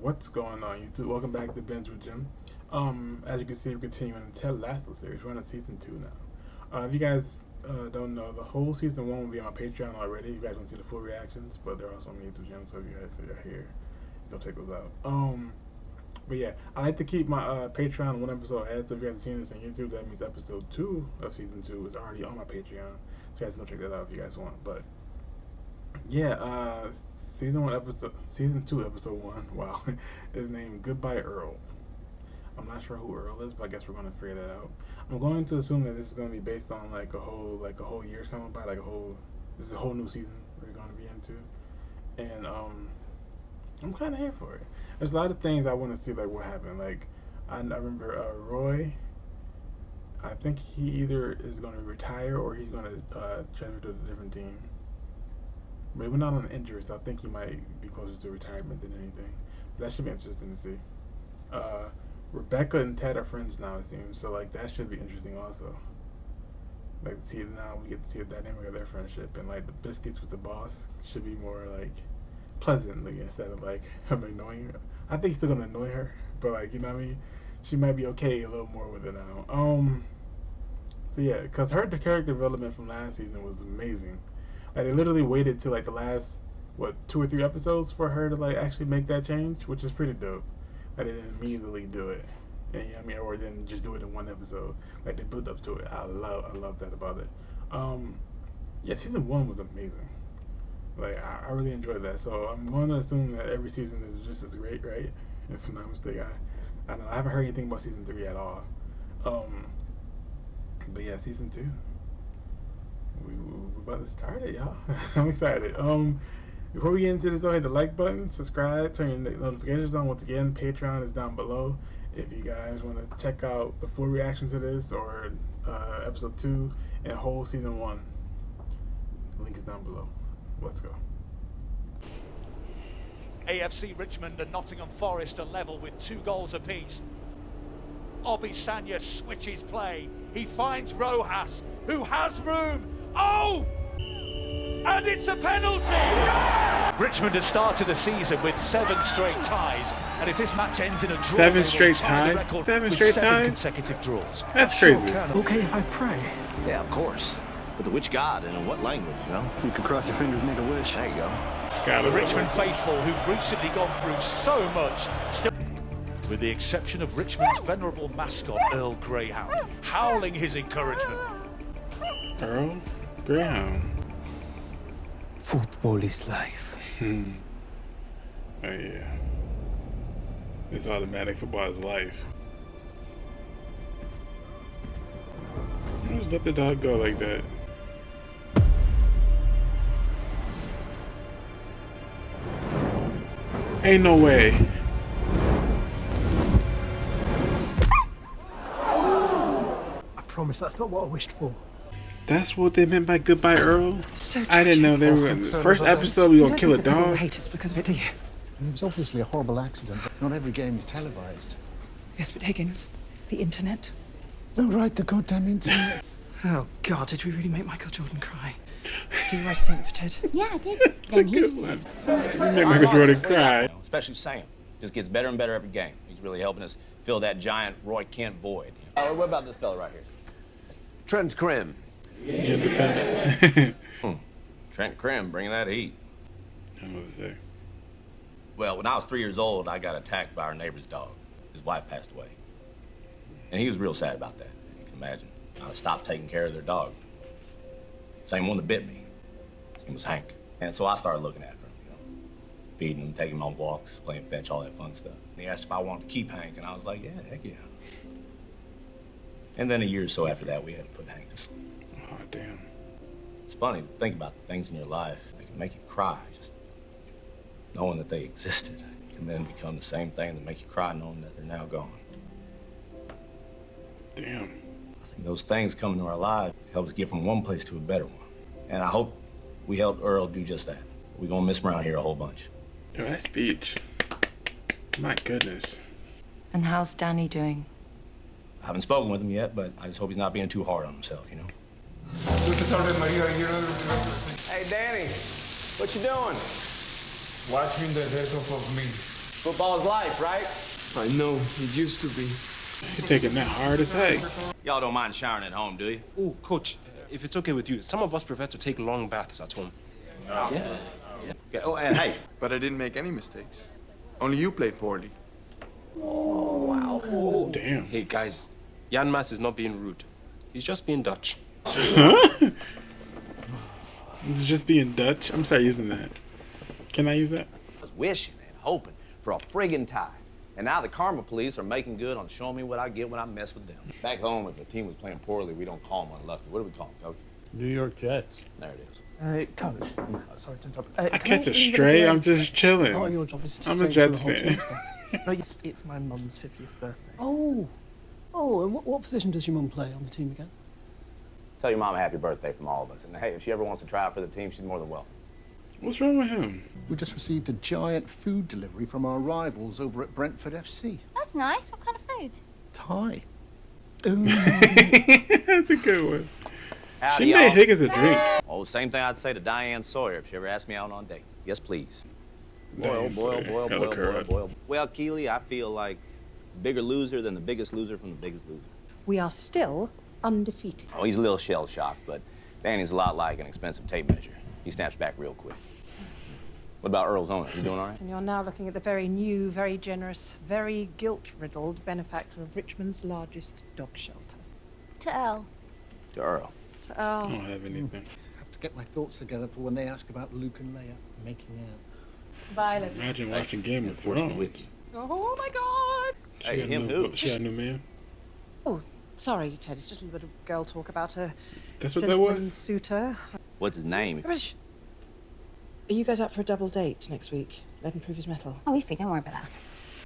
What's going on, YouTube? Welcome back to Binge with Jim. As you can see, we're continuing the Ted Lasso series. We're on season 2 now. If you guys don't know, the whole season 1 will be on Patreon already. If you guys want to see the full reactions, but they're also on my YouTube channel, so if you guys are here, go check those out. But yeah, I like to keep my Patreon one episode ahead. So if you guys are seeing this on YouTube, that means episode 2 of season 2 is already on my Patreon. So you guys can go check that out if you guys want. But yeah, season 2, episode 1. Wow, is named Goodbye Earl. I'm not sure who Earl is, but I guess we're gonna figure that out. I'm going to assume that this is gonna be based on like a whole year's coming by, this is a whole new season we're gonna be into, and I'm kind of here for it. There's a lot of things I want to see, like what happened. Like I remember Roy. I think he either is gonna retire or he's gonna transfer to a different team. Maybe not on injury, so I think he might be closer to retirement than anything. But that should be interesting to see. Rebecca and Ted are friends now, it seems. So like that should be interesting also. Like see now we get to see the dynamic of their friendship, and like the biscuits with the boss should be more like pleasantly instead of like him annoying her. I think he's still gonna annoy her, but like you know what I mean. She might be okay a little more with it now. So yeah, because her character development from last season was amazing. Like they literally waited till like the last 2 or 3 episodes for her to like actually make that change, which is pretty dope. Like they didn't immediately do it, and you know what I mean, or didn't just do it in one episode. Like they built up to it. I love that about it. Yeah, season 1 was amazing. Like I really enjoyed that. So I'm going to assume that every season is just as great, right? If I'm not mistaken. I don't know. I haven't heard anything about season 3 at all. But yeah, season 2. We're about to start it, y'all. I'm excited. Before we get into this, though, hit the like button, subscribe, turn your notifications on. Once again, Patreon is down below. If you guys want to check out the full reaction to this or episode 2 and whole season 1, the link is down below. Let's go. AFC Richmond and Nottingham Forest are level with 2 goals apiece. Obisanya switches play. He finds Rojas, who has room. Oh! And it's a penalty! Richmond has started the season with 7 straight ties, and if this match ends in a draw, 7 straight ties? 7 straight ties? Consecutive draws. That's crazy. Okay if I pray? Yeah, of course. But to which god and in what language, you know? You can cross your fingers and make a wish. There you go. The Richmond faithful, who've recently gone through so much, still, with the exception of Richmond's venerable mascot, Earl Greyhound, howling his encouragement. Earl Greyhound. Football is life. Oh yeah. It's automatic. Football is life. You just let the dog go like that. Ain't no way. I promise that's not what I wished for. That's what they meant by Goodbye Earl? So I didn't know they were gonna, first episode we gonna kill a dog. Hate us because of it, do you? It was obviously a horrible accident, but not every game is televised. Yes, but Higgins, the internet. No, right, the goddamn internet. Oh God, did we really make Michael Jordan cry? Did you write a statement for Ted? Yeah, I did. Then he said. We made Michael Jordan cry. Especially Sam. Just gets better and better every game. He's really helping us fill that giant Roy Kent void. What about this fella right here? Trent Krim. Independent. Trent Krim, bringing that heat. I was say. Well, when I was 3 years old, I got attacked by our neighbor's dog. His wife passed away. And he was real sad about that. You can imagine. I stopped taking care of their dog. Same one that bit me. His name was Hank. And so I started looking after him, you know, feeding him, taking him on walks, playing fetch, all that fun stuff. And he asked if I wanted to keep Hank, and I was like, yeah, heck yeah. And then a year or so after that, we had to put Hank to sleep. Oh, damn. It's funny to think about the things in your life that can make you cry, just knowing that they existed, can then become the same thing that make you cry knowing that they're now gone. Damn. I think those things come into our lives help us get from one place to a better one. And I hope we helped Earl do just that. We're gonna miss him around here a whole bunch. Yo, that speech. My goodness. And how's Dani doing? I haven't spoken with him yet, but I just hope he's not being too hard on himself, you know? Hey, Dani, what you doing? Watching the death of me. Football's life, right? I know, it used to be. You're taking that hard as heck. Y'all don't mind showering at home, do you? Oh, Coach, if it's okay with you, some of us prefer to take long baths at home. Yeah. Okay. Oh, and hey. But I didn't make any mistakes. Only you played poorly. Oh, wow. Oh, damn. Hey, guys, Jan Mas is not being rude. He's just being Dutch. Huh? It's just being Dutch? I'm sorry using that. Can I use that? I was wishing and hoping for a friggin' tie. And now the karma police are making good on showing me what I get when I mess with them. Back home, if a team was playing poorly, we don't call them unlucky. What do we call them, Coach? New York Jets. There it is. Coach. Sorry to interrupt. I catch a stray, I'm just chilling. Part of your job is to I'm a say Jets to the whole fan. team stuff. No, it's my mum's 50th birthday. Oh, and what position does your mum play on the team again? Tell your mom a happy birthday from all of us. And hey, if she ever wants to try out for the team, she's more than welcome. What's wrong with him? We just received a giant food delivery from our rivals over at Brentford FC. That's nice. What kind of food? Thai. That's a good one. Howdy, She made y'all. Higgins a drink. Oh, same thing I'd say to Diane Sawyer if she ever asked me out on a date. Yes, please. Diane Sawyer. Hella correct. Well, Keely, I feel like bigger loser than the biggest loser from the biggest loser. We are still undefeated. Oh, he's a little shell-shocked, but Danny's a lot like an expensive tape measure. He snaps back real quick. What about Earl's owner? He's doing all right? And you're now looking at the very new, very generous, very guilt-riddled benefactor of Richmond's largest dog shelter. To Earl. To Earl. To I Earl. don't have anything. I have to get my thoughts together for when they ask about Luke and Leia making out. Bye, Leslie. Imagine watching Game of Thrones. Oh my God! She Hey, got him no- who? She got a new man. Oh, sorry, Ted. It's just a little bit of girl talk about a That's what that gentleman was? suitor. What's his name? Are you guys up for a double date next week? Let him prove his mettle. Oh, he's free. Don't worry about that.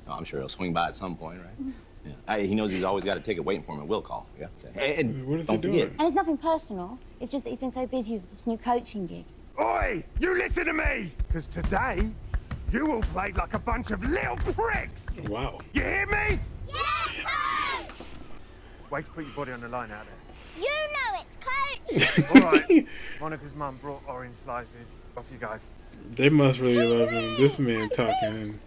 Oh, I'm sure he'll swing by at some point, right? Yeah. He knows he's always got a ticket waiting for him at will call. Yeah. Okay. And What is he don't doing? forget, And it's nothing personal. It's just that he's been so busy with this new coaching gig. Oi! You listen to me! Because today, you all played like a bunch of little pricks! Wow. You hear me? Yes, Coach! Wait to put your body on the line out there. You know it's Coach! All right. Monica's mum brought orange slices. Off you go. They must really love him. This man talking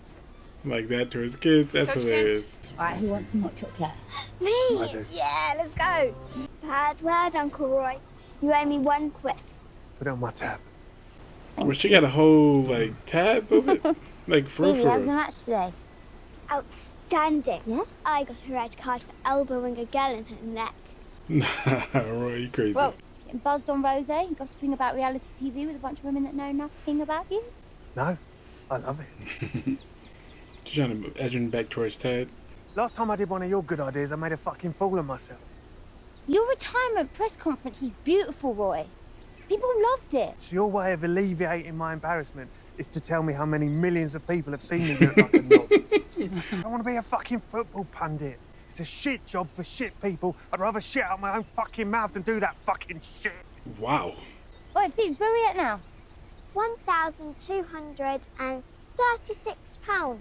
like that to his kids. That's hilarious. Alright, who wants some hot chocolate? Me! I do. Yeah, let's go! Bad word, Uncle Roy. You owe me one quid. Put it on my tab. Well, she got a whole, like, tab of it? Like, for Phoebe, how was the real. match today? Outstanding. Yeah? I got a red card for elbowing a girl in her neck. Nah, Roy, you crazy. Well, getting buzzed on Rose, gossiping about reality TV with a bunch of women that know nothing about you. No, I love it. She's trying to edge him back towards Ted. Last time I did one of your good ideas, I made a fucking fool of myself. Your retirement press conference was beautiful, Roy. People loved it. So your way of alleviating my embarrassment is to tell me how many millions of people have seen me do it like a knob. I want to be a fucking football pundit. It's a shit job for shit people. I'd rather shit out my own fucking mouth than do that fucking shit. Wow. Right, Phoebes, where are we at now? £1,236.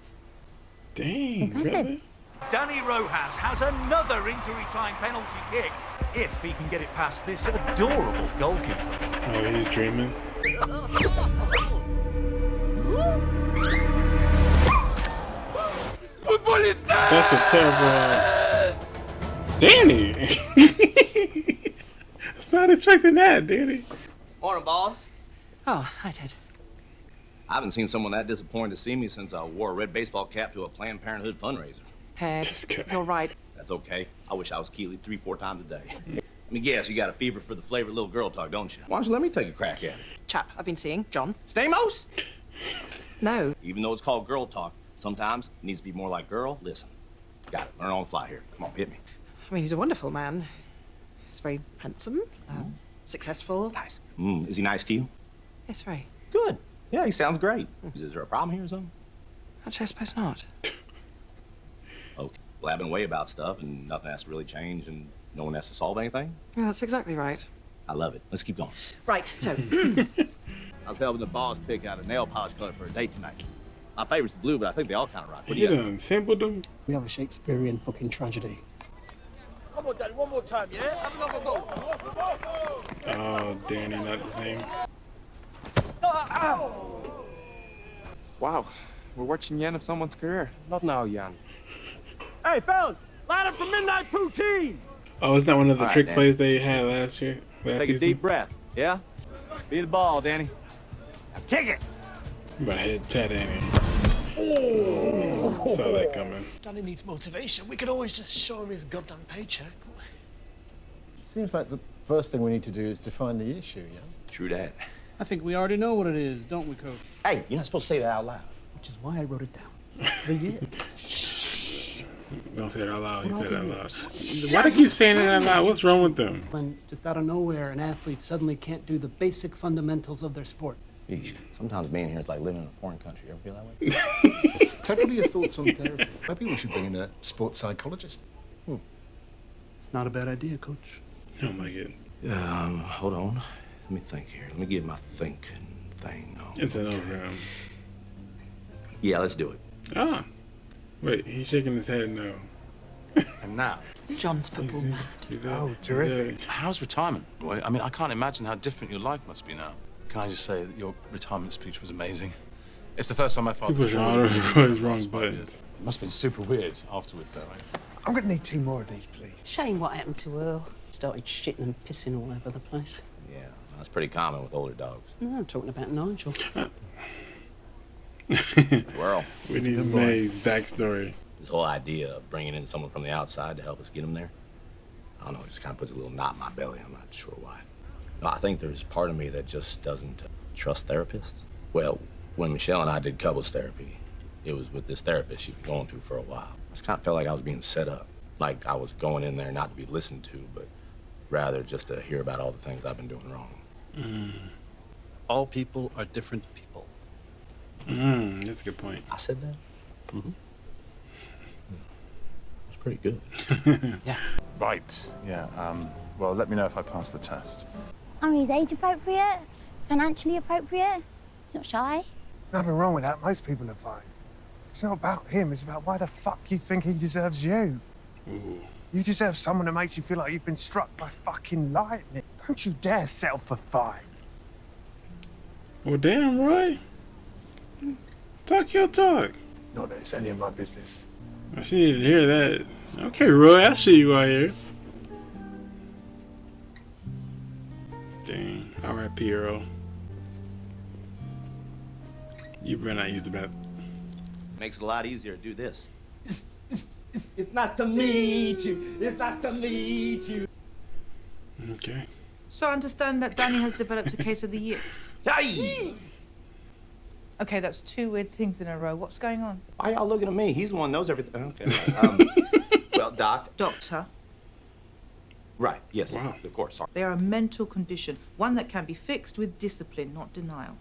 Dang, Impressive. really? Dani Rojas has another injury time penalty kick if he can get it past this adorable goalkeeper. Oh, he's dreaming. That's a terrible... Danny! I was not expecting that, Danny. Morning, boss. Oh, hi, Ted. I haven't seen someone that disappointed to see me since I wore a red baseball cap to a Planned Parenthood fundraiser. Ted, This guy. you're right. That's okay. I wish I was Keely 3-4 times a day. Let me guess, you got a fever for the flavored little girl talk, don't you? Why don't you let me take a crack at it? Chap I've been seeing, John. Stamos? No. Even though it's called girl talk, sometimes it needs to be more like girl. Listen, got it. Learn on the fly here. Come on, hit me. I mean, he's a wonderful man. He's very handsome, successful. Nice. Is he nice to you? Yes, very. Good. Yeah, he sounds great. Is there a problem here or something? Actually, I suppose not. Okay. Blabbing away about stuff and nothing has to really change and no one has to solve anything? Yeah, that's exactly right. I love it. Let's keep going. Right, so, I was helping the boss pick out a nail polish color for a date tonight. My favorite's the blue, but I think they all kind of rock. What do He you got? done sampled them. We have a Shakespearean fucking tragedy. Come on, Daddy, one more time, yeah? Have another goal. Oh, Danny, not the same. Wow, We're watching the end of someone's career. Not now, Jan. Hey, fellas, line up for midnight poutine. Oh, isn't that one of the All right, trick Danny. plays they had last Take season? a deep breath, yeah? Be the ball, Danny. Now kick it. I'm about to hit Chad Danny. Saw that coming. Danny needs motivation. We could always just show him his goddamn paycheck. Seems like the first thing we need to do is define the issue, yeah? True that. I think we already know what it is, don't we, Coach? Hey, you're not supposed to say that out loud. Which is why I wrote it down. The yips. Don't say it out loud. He said it out loud. Why do they keep saying it out loud? What's wrong with them? When just out of nowhere, an athlete suddenly can't do the basic fundamentals of their sport. Yeesh. Sometimes being here is like living in a foreign country. You ever feel that way? Ted, what are your thoughts on therapy? Maybe we should bring in a sports psychologist. It's not a bad idea, Coach. I don't like it. Hold on. Let me think here. Let me get my thinking thing on. It's an over. Yeah, let's do it. Ah. Wait, he's shaking his head no. And now, John's football mad. Oh, terrific. how's retirement, Roy? I mean, I can't imagine how different your life must be now. Can I just say that your retirement speech was amazing? It's the first time I felt He pushed all the wrong buttons. It must have been super weird afterwards, though, right? I'm going to need 2 more of these, please. Shame what happened to Earl. Started shitting and pissing all over the place. Yeah, that's pretty common with older dogs. No, I'm talking about Nigel. Earl. We need May's backstory. This whole idea of bringing in someone from the outside to help us get him there, I don't know, it just kind of puts a little knot in my belly. I'm not sure why. No, I think there's part of me that just doesn't trust therapists. Well, when Michelle and I did couples therapy, it was with this therapist she'd been going to for a while. I just kind of felt like I was being set up. Like I was going in there not to be listened to, but rather just to hear about all the things I've been doing wrong. All people are different people. That's a good point. I said that? Mm-hmm. That's pretty good. Yeah. Right, yeah. Well, let me know if I pass the test. He's age appropriate, financially appropriate. He's not shy. Nothing wrong with that. Most people are fine. It's not about him. It's about why the fuck you think he deserves you. Ooh. You deserve someone that makes you feel like you've been struck by fucking lightning. Don't you dare settle for 5. Well, damn, Roy. Talk your talk. Not that it's any of my business. She needed to hear that. Okay, Roy, I see you out here. Dang. R.I.P. Earl. You better not use the bathroom. Makes it a lot easier to do this. It's nice to meet you. It's nice to meet you. Okay. So I understand that Dani has developed a case of the yips. Hey! Okay, that's 2 weird things in a row. What's going on? Why y'all looking at me? He's the one who knows everything. Okay. Well, Doc. Doctor, Right, yes, Wow. of course, sorry. they are a mental condition, one that can be fixed with discipline, not denial.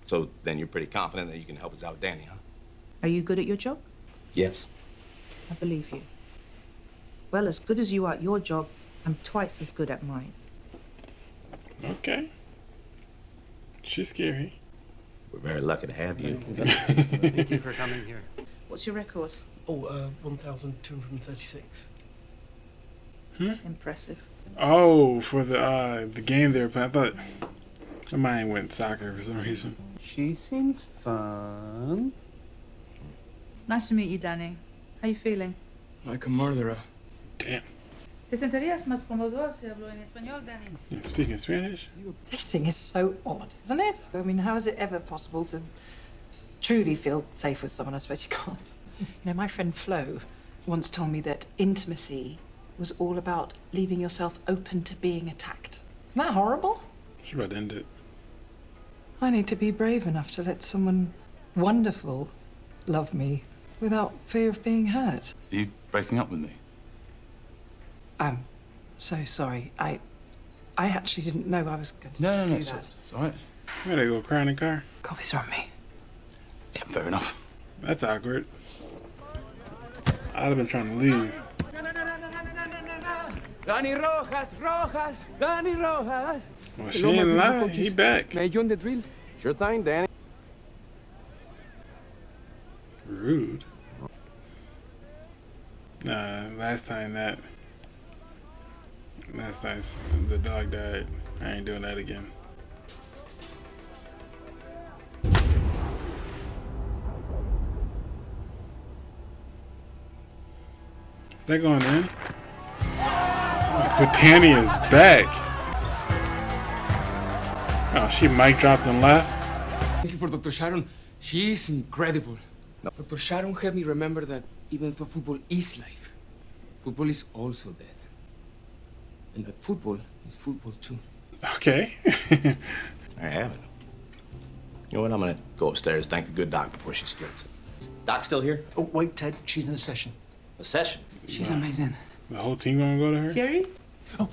So then you're pretty confident that you can help us out with Danny, huh? Are you good at your job? Yes. I believe you. Well, as good as you are at your job, I'm twice as good at mine. Okay. She's scary. We're very lucky to have you. Thank you for coming here. What's your record? Oh, 1,236. Impressive. Oh, for the game there, but I thought my mind went soccer for some reason. She seems fun. Nice to meet you, Dani. How you feeling? Like a murderer. Damn. ¿Te sentirías más cómodo si hablo en español, Dani? You speaking Spanish? Dating is so odd, isn't it? I mean, how is it ever possible to truly feel safe with someone? I suppose you can't. You know, my friend Flo once told me that intimacy was all about leaving yourself open to being attacked. Isn't that horrible? She's about to end it. I need to be brave enough to let someone wonderful love me without fear of being hurt. Are you breaking up with me? I'm so sorry. I actually didn't know I was going to No, do it's that. all right. I'm gonna go cry in the car. Coffee's on me. Yeah, fair enough. That's awkward. I'd have been trying to leave. Dani Rojas, Rojas, Dani Rojas. Well, she ain't lying. He back. May I join the drill? Sure thing, Danny. Rude. Nah, last time the dog died. I ain't doing that again. They're going in. Britannia is back. Oh, she mic dropped and left. Thank you for Dr. Sharon. She is incredible. Dr. Sharon helped me remember that even though football is life, football is also death. And that football is football too. Okay. I have it. You know what? I'm gonna go upstairs, thank the good doc before she splits it. Doc still here? Oh, wait, Ted. She's in a session. A session? She's amazing. The whole team gonna go to her? Thierry? Oh,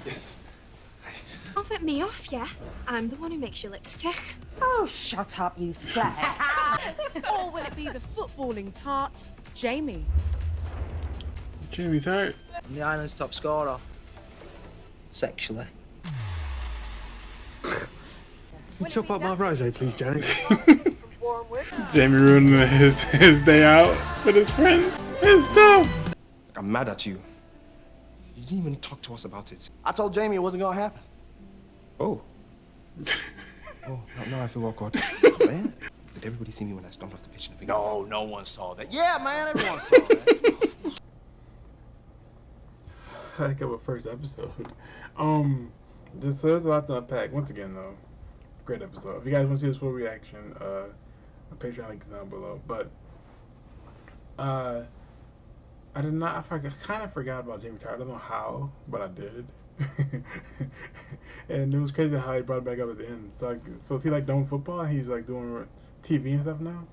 yes. Laugh at me off, yeah? I'm the one who makes your lipstick. Oh, shut up, you slag. Or will it be the footballing tart, Jamie? Jamie's hurt. I'm the island's top scorer. Sexually. Chop up my rosé, please, Janet. Jamie ruined his day out with his friends. It's tough. I'm mad at you. You didn't even talk to us about it. I told Jamie it wasn't gonna happen. Oh. Oh, now I feel awkward. Man, did everybody see me when I stormed off the pitch in the beginning? No, no one saw that. Yeah, man, everyone saw that. Heck of a first episode. There's a lot to unpack. Once again, though, great episode. If you guys want to see this full reaction, my Patreon link is down below. But I did not. I kind of forgot about Jamie Tart. I don't know how, but I did. And it was crazy how he brought it back up at the end. So is he like doing football and he's like doing TV and stuff now?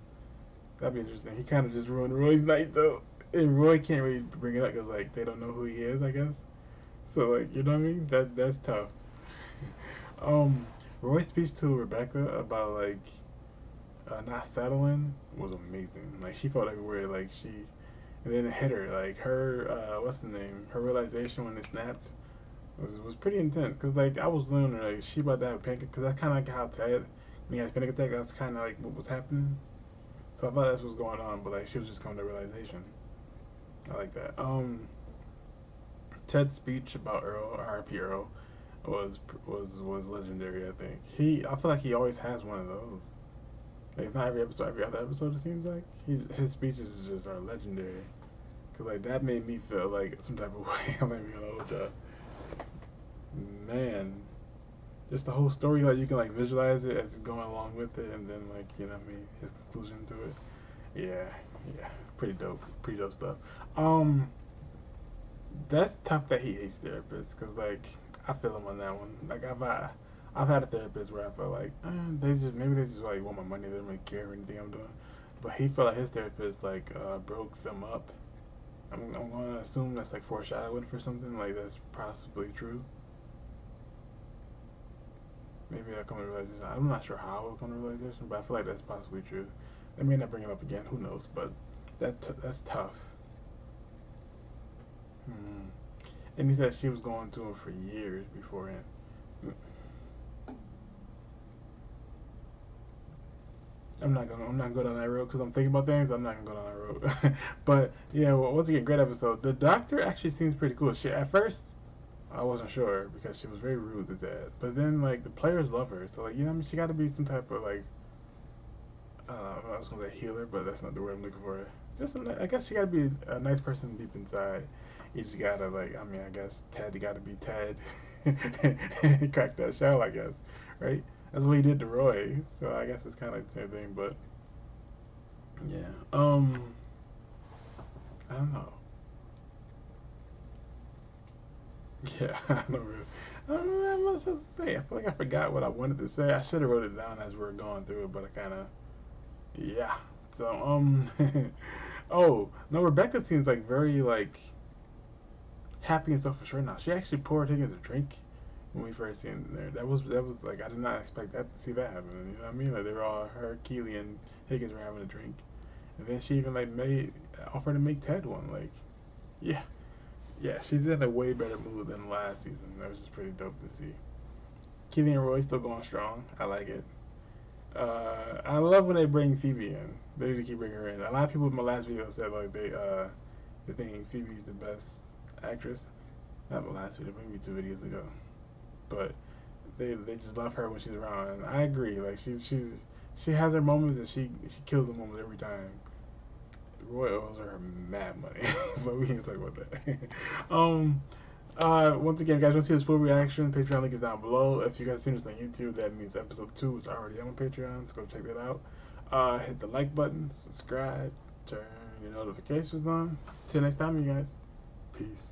That'd be interesting. He kind of just ruined Roy's night though, and Roy can't really bring it up because like they don't know who he is, I guess. So like, you know what I mean? That's tough. Roy's speech to Rebecca about like not settling was amazing. Like she felt everywhere. Like and then it hit her. Like her what's the name? Her realization when it snapped was pretty intense. Cause like I was wondering like she about to have a panic. Cause that's kind of like how Ted when he has panic attack. That's kind of like what was happening. So I thought that's what was going on. But like she was just coming to realization. I like that. Ted's speech about Earl, R.I.P. Earl, was legendary. I think I feel like he always has one of those. Like not every episode, every other episode. It seems like his speeches just are legendary. Cause like that made me feel like some type of way. I'm not even gonna hold y'all. Man, just the whole story. Like you can like visualize it as it's going along with it, and then like you know what I mean, his conclusion to it. Yeah, pretty dope stuff. That's tough that he hates therapists, cause like I feel him on that one. Like I've had a therapist where I felt like they just like want my money. They don't really care or anything I'm doing. But he felt like his therapist like broke them up. I'm gonna assume that's like foreshadowing for something like that's possibly true. Maybe I'll come to realization. I'm not sure how I'll come to realization, but I feel like that's possibly true. They may not bring it up again. Who knows? But that's tough. And he said she was going to him for years beforehand. I'm not gonna go down that road because I'm thinking about things. I'm not gonna go down that road. But yeah, well, once again, great episode. The doctor actually seems pretty cool. At first, I wasn't sure because she was very rude to Dad. But then like the players love her, so like you know, what I mean, she got to be some type of like I was gonna say healer, but that's not the word I'm looking for. I guess she got to be a nice person deep inside. You just gotta like, I mean, I guess Ted got to be Ted. Crack that shell, I guess, right? That's what he did to Roy, so I guess it's kind of like the same thing, but yeah. I don't know. Yeah, I don't really have much else to say. I feel like I forgot what I wanted to say. I should have wrote it down as we were going through it, but I kind of, yeah. So, oh, no, Rebecca seems like very, like, happy and self-assured now. She actually poured Higgins a drink when we first seen there. That was like, I did not expect that to see that happen. You know what I mean? Like, they were all, her, Keely, and Higgins were having a drink. And then she even, like, offered to make Ted one. Like, yeah. Yeah, she's in a way better mood than last season. That was just pretty dope to see. Keely and Roy still going strong. I like it. I love when they bring Phoebe in. They need to keep bringing her in. A lot of people in my last video said like they think Phoebe's the best actress. Not my last video, maybe 2 videos ago. But they just love her when she's around, and I agree. Like she has her moments, and she kills the moments every time. royals are mad money, but we can't talk about that. Once again, guys, want to see this full reaction? Patreon link is down below. If you guys seen this on YouTube, that means episode 2 is already on Patreon. So go check that out. Hit the like button, subscribe, turn your notifications on. Till next time, you guys. Peace.